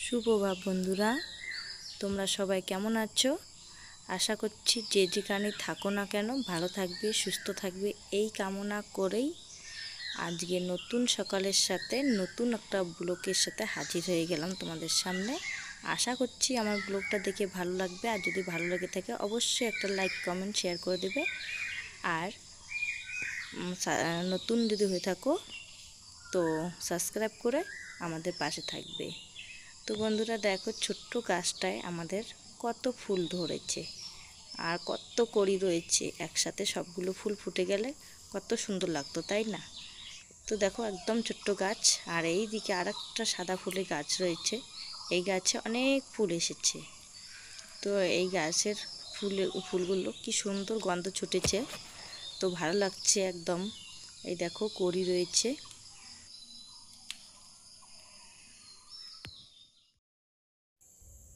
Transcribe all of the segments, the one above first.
সুপ্রভাত বন্ধুরা, তোমরা সবাই কেমন আছো? আশা করছি যে যেখানে থাকো না কেন ভালো থাকবে, সুস্থ থাকবে এই কামনা করেই আজকে নতুন সকালের সাথে নতুন একটা ব্লগের সাথে হাজির হয়ে গেলাম তোমাদের সামনে। আশা করছি আমার ব্লগটা দেখে ভালো লাগবে, আর যদি ভালো লেগে থাকে অবশ্যই একটা লাইক কমেন্ট শেয়ার করে দেবে। আর নতুন যদি হয়ে থাকো তো সাবস্ক্রাইব করে আমাদের পাশে থাকবে। তো বন্ধুরা দেখো, ছোট্ট গাছটায় আমাদের কত ফুল ধরেছে আর কত কড়ি রয়েছে, একসাথে সবগুলো ফুল ফুটে গেলে কত সুন্দর লাগতো, তাই না? তো দেখো একদম ছোট্ট গাছ, আর এই দিকে আর একটা সাদা ফুলের গাছ রয়েছে। এই গাছে অনেক ফুল এসেছে। তো এই গাছের ফুলগুলো কি সুন্দর গন্ধ ছুটেছে, তো ভালো লাগছে একদম। এই দেখো কড়ি রয়েছে।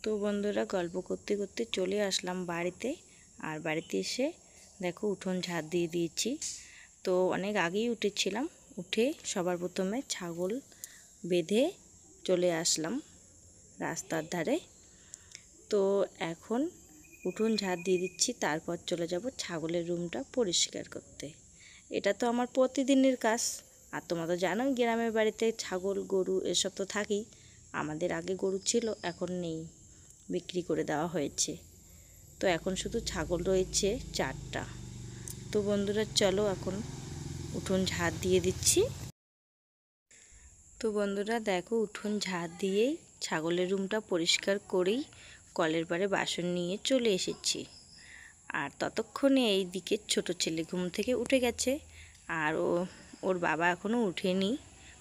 তো বন্ধুরা গল্প করতে করতে চলে আসলাম বাড়িতে। আর বাড়িতে এসে দেখো উঠোন ঝাড় দিয়ে দিয়েছি। তো অনেক আগেই উঠেছিলাম, উঠে সবার প্রথমে ছাগল বেঁধে চলে আসলাম রাস্তার ধারে। তো এখন উঠোন ঝাড় দিয়ে দিচ্ছি, তারপর চলে যাব ছাগলের রুমটা পরিষ্কার করতে। এটা তো আমার প্রতিদিনের কাজ। আর তোমরা তো জানো গ্রামের বাড়িতে ছাগল গরু এসব তো থাকেই। আমাদের আগে গরু ছিল, এখন নেই, বিক্রি করে দেওয়া হয়েছে। তো এখন শুধু ছাগল রয়েছে 4টা। তো বন্ধুরা চলো এখন উঠোন ঝাড় দিয়ে দিচ্ছি। তো বন্ধুরা দেখো উঠোন ঝাড় দিয়েই ছাগলের রুমটা পরিষ্কার করেই কলের পাড়ে বাসন নিয়ে চলে এসেছি। আর ততক্ষণে এই দিকে ছোট ছেলে ঘুম থেকে উঠে গেছে, আর ওর বাবা এখনও উঠেনি,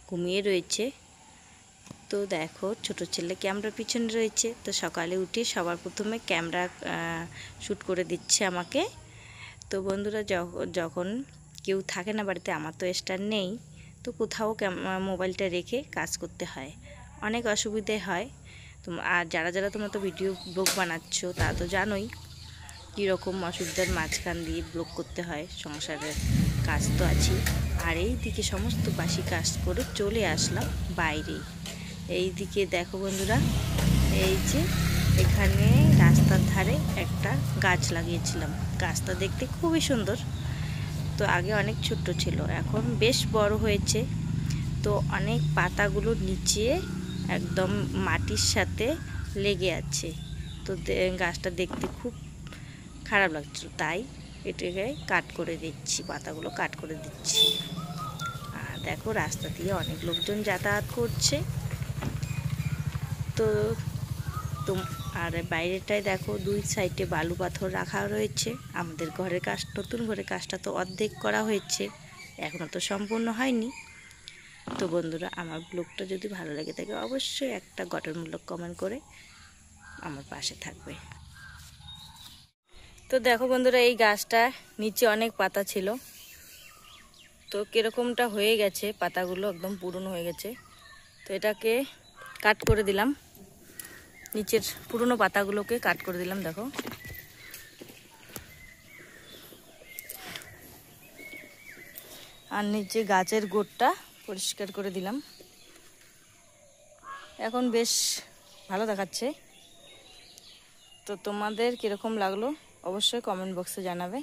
ঘুমিয়ে রয়েছে। তো দেখো ছোট ছেলে ক্যামেরার পিছনে রয়েছে। তো সকালে উঠে সবার প্রথমে ক্যামেরা শ্যুট করে দিচ্ছে আমাকে। তো বন্ধুরা যখন কেউ থাকে না বাড়িতে, আমার তো স্ট্যান্ড নেই, তো কোথাও মোবাইলটা রেখে কাজ করতে হয়, অনেক অসুবিধে হয়। আর যারা যারা তোমরা তো ভিডিও ব্লগ বানাচ্ছ তারা তো জানোই কীরকম অসুবিধার মাঝখান দিয়ে ব্লগ করতে হয়, সংসারের কাজ তো আছে। আর এই দিকে সমস্ত বাসি কাজ করে চলে আসলাম বাইরে। এই দিকে দেখো বন্ধুরা, এই যে এখানে রাস্তার ধারে একটা গাছ লাগিয়েছিলাম। গাছটা দেখতে খুবই সুন্দর। তো আগে অনেক ছোট্ট ছিল, এখন বেশ বড় হয়েছে। তো অনেক পাতাগুলো নিচে একদম মাটির সাথে লেগে আছে। তো গাছটা দেখতে খুব খারাপ লাগছিল, তাই এটাকে কাট করে দিচ্ছি, পাতাগুলো কাট করে দিচ্ছি। আর দেখো রাস্তা দিয়ে অনেক লোকজন যাতায়াত করছে। তো আর বাইরেটায় দেখো 2 সাইডে বালু পাথর রাখা রয়েছে। আমাদের ঘরের কাজ, নতুন ঘরের কাজটা তো অর্ধেক করা হয়েছে, এখনও তো সম্পূর্ণ হয়নি। তো বন্ধুরা আমার ব্লগটা যদি ভালো লেগে থাকে অবশ্যই একটা গঠনমূলক কমেন্ট করে আমার পাশে থাকবে। তো দেখো বন্ধুরা এই গাছটা নিচে অনেক পাতা ছিল, তো কীরকমটা হয়ে গেছে, পাতাগুলো একদম পুরনো হয়ে গেছে। তো এটাকে কাট করে দিলাম, নিচের পুরনো পাতাগুলোকে কাট করে দিলাম। দেখো আর নিচে গাছের গোড়টা পরিষ্কার করে দিলাম। এখন বেশ ভালো দেখাচ্ছে। তো তোমাদের কীরকম লাগলো অবশ্যই কমেন্ট বক্সে জানাবে।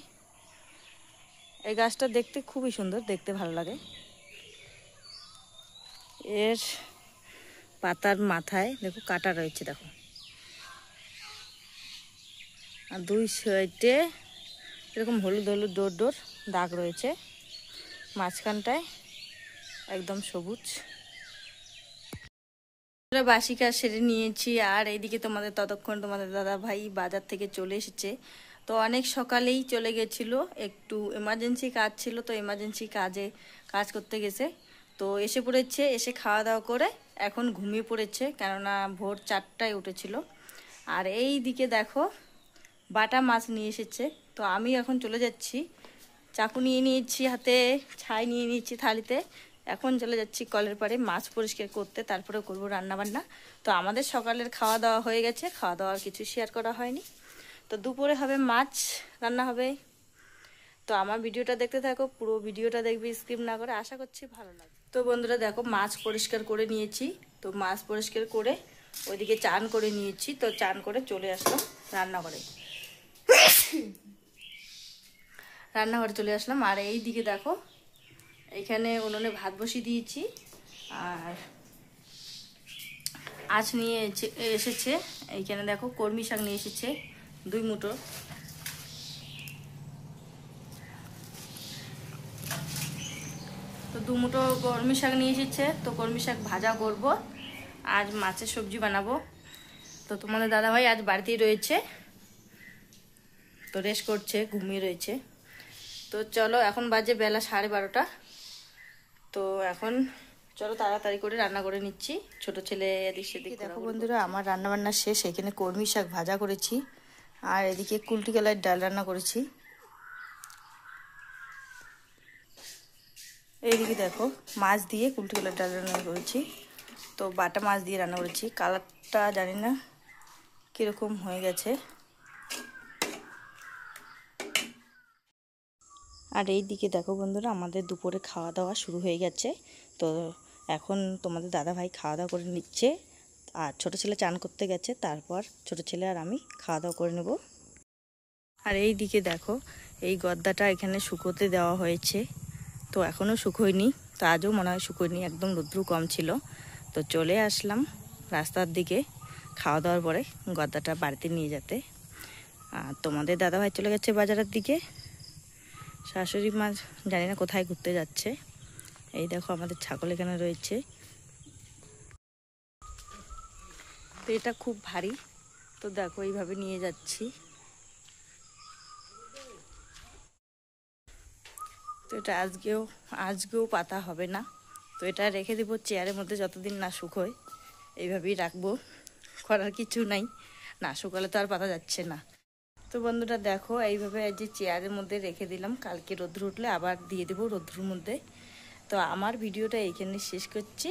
এই গাছটা দেখতে খুবই সুন্দর, দেখতে ভালো লাগে। এর পাতার মাথায় দেখো কাটা রয়েছে, দেখো। আর 2 সাইডে এরকম হলুদ হলুদ ডোর ডোর দাগ রয়েছে, মাঝখানটায় একদম সবুজ। বাসি কাজ সেরে নিয়েছি, আর এইদিকে ততক্ষণ তোমাদের দাদা ভাই বাজার থেকে চলে এসেছে। তো অনেক সকালেই চলে গেছিল, একটু এমার্জেন্সি কাজ ছিল, তো এমার্জেন্সি কাজ করতে গেছে। তো এসে পড়েছে, এসে খাওয়া দাওয়া করে এখন ঘুমিয়ে পড়েছে, কেননা ভোর 4টায় উঠেছিল। আর এই দিকে দেখো বাটা মাছ নিয়ে এসেছে। তো আমি এখন চলে যাচ্ছি, চাকু নিয়ে নিয়েছি হাতে, ছাই নিয়ে নিয়েছি থালিতে। এখন চলে যাচ্ছি কলের পাড়ে মাছ পরিষ্কার করতে, তারপরে করব রান্না বান্না। তো আমাদের সকালের খাওয়া দাওয়া হয়ে গেছে, খাওয়া দাওয়ার কিছু শেয়ার করা হয়নি। তো দুপুরে হবে মাছ রান্না হবে। তো আমার ভিডিওটা দেখতে থাকো, পুরো ভিডিওটা দেখবি, স্কিপ না করে। আশা করছি ভালো লাগবে। তো বন্ধুরা দেখো মাছ পরিষ্কার করে নিয়েছি। তো মাছ পরিষ্কার করে ওইদিকে চান করে নিয়েছি, তো চান করে চলে আসলাম রান্নাঘরে। চলে আসলাম। আর এই দিকে দেখো, এখানে উনুনে ভাত বসিয়ে দিয়েছি। আর আজ নিয়ে এসেছে, এইখানে দেখো কলমি শাক নিয়ে এসেছে 2 মুঠো। তো 2 মুঠো কলমি শাক নিয়ে এসেছে, তো কলমি শাক ভাজা করব, আজ মাছের সবজি বানাবো। তো তোমাদের দাদাভাই আজ বাড়িতেই রয়েছে, তো রেস্ট করছে, ঘুমিয়ে রয়েছে। তো চলো, এখন বাজে বেলা 12:30। তো এখন চলো তাড়াতাড়ি করে রান্না করে নিচ্ছি। ছোট ছেলে এদিক সেদিক। দেখো বন্ধুরা, আমার রান্না বান্না শেষ। এখানে কলমি শাক ভাজা করেছি, আর এদিকে কুলটি কলাইয়ের ডাল রান্না করেছি। এইদিকে দেখো, মাছ দিয়ে কুলটি কলাইয়ের ডাল রান্না করেছি। তো বাটা মাছ দিয়ে রান্না করেছি। কালারটা জানি না কীরকম হয়ে গেছে। আর এই দিকে দেখো বন্ধুরা, আমাদের দুপুরে খাওয়া দাওয়া শুরু হয়ে গেছে। তো এখন তোমাদের দাদাভাই খাওয়া দাওয়া করে নিচ্ছে, আর ছোট ছেলে চান করতে গেছে। তারপর ছোট ছেলে আর আমি খাওয়া দাওয়া করে নেব। আর এই দিকে দেখো, এই গদ্দাটা এখানে শুকোতে দেওয়া হয়েছে, তো এখনও শুকোয়নি। তো আজও মনে হয় শুকোয়নি, একদম রৌদ্র কম ছিল। তো চলে আসলাম রাস্তার দিকে খাওয়া দাওয়ার পরে গদ্দাটা বাড়িতে নিয়ে যেতে। আর তোমাদের দাদাভাই চলে গেছে বাজারের দিকে, শাশুড়ি মা জানি না কোথায় ঘুরতে যাচ্ছে। এই দেখো আমাদের ছাগল এখানে রয়েছে। তো এটা খুব ভারী, তো দেখো এইভাবে নিয়ে যাচ্ছি। তো এটা আজকেও পাতা হবে না, তো এটা রেখে দেবো চেয়ারের মধ্যে যতদিন না শুকোয়। এইভাবেই রাখবো, করার কিছু নাই, না শুকালে তো আর পাতা যাচ্ছে না। তো বন্ধুরা দেখো, এইভাবে যে চেয়ারের মধ্যে রেখে দিলাম, কালকে রোদ্র উঠলে আবার দিয়ে দেবো রোদ্রুর মধ্যে। তো আমার ভিডিওটা এইখানে শেষ করছি।